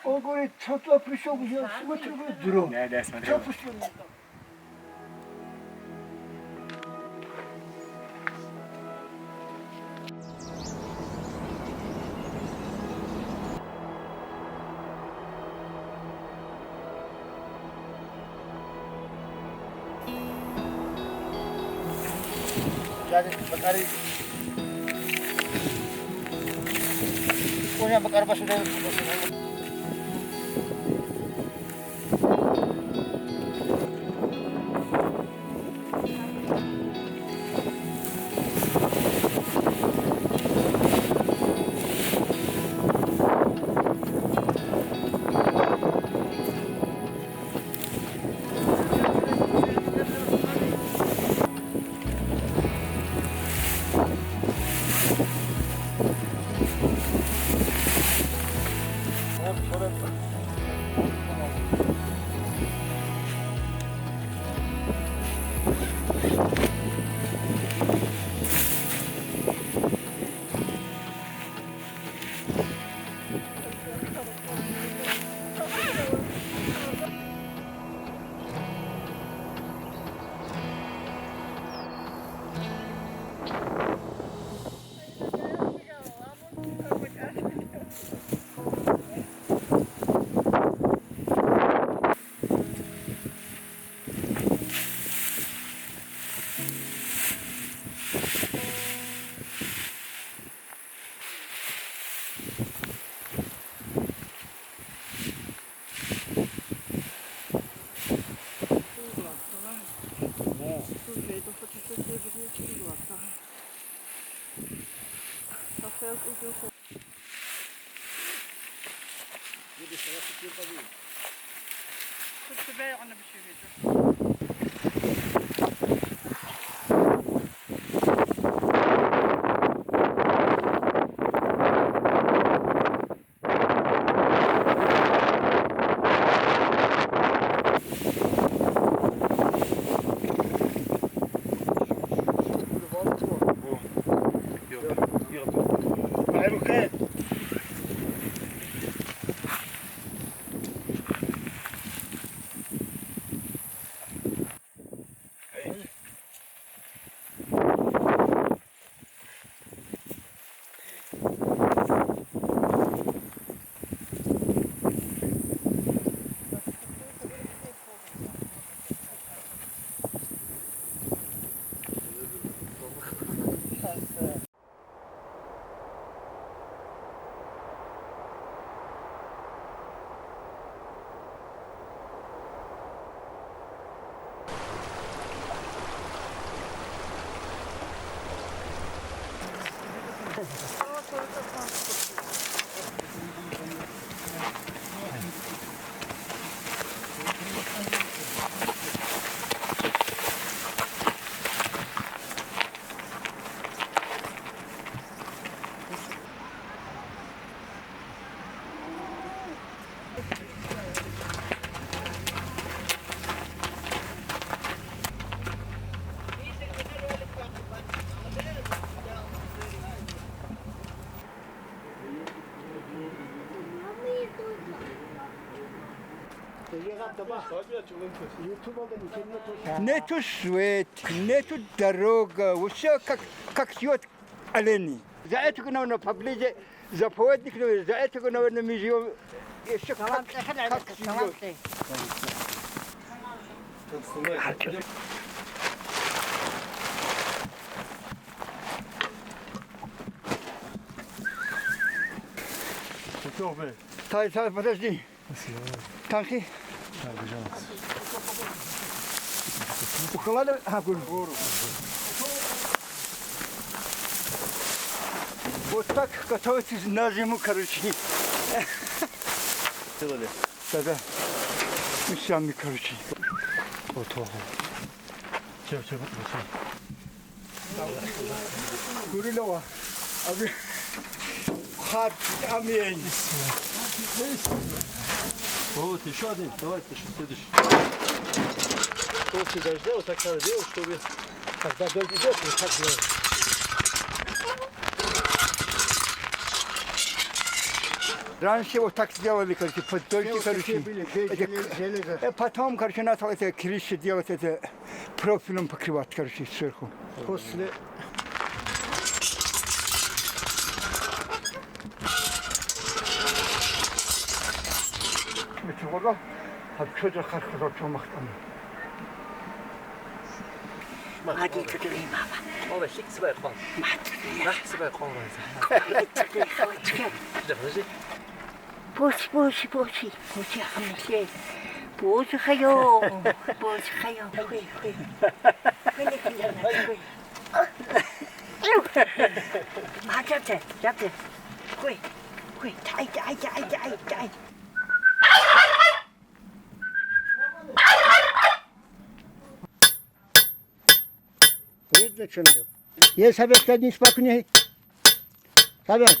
Ogóle co to przyszło, że смотрю drogę. Nerede смотрю? Co przyszło? Jadi bekari punya bekar pas sudah. Нету свет, нету дорога, все как идет олени. За это надо поближе, заповедник, за это надо музеем. Еще как живет. Подожди. Танки? Укладывай, вот так готовится на зиму, короче. Sada Müslüman karıcı. Oto. Çevir. Kurulova. Abi hat amin. О, ты еще один. Давай, ты следующий. После дождя вот так надо делать, чтобы когда дождь идет, вот так делать. Раньше вот так сделали, короче, под дождь, короче. Потом, короче, надо это крышу делать, это профилем покрывать, короче, сверху. После... Çuvala çocuk arkadaş olmaktan. Hadi tutayım baba. Baba, şık sıvay kal. Nah, sıvay kal. Boş amca. Boş hayo. 잡대. Koy. Ay. Видно, что надо. Есть обед, один спокойнее. Обед.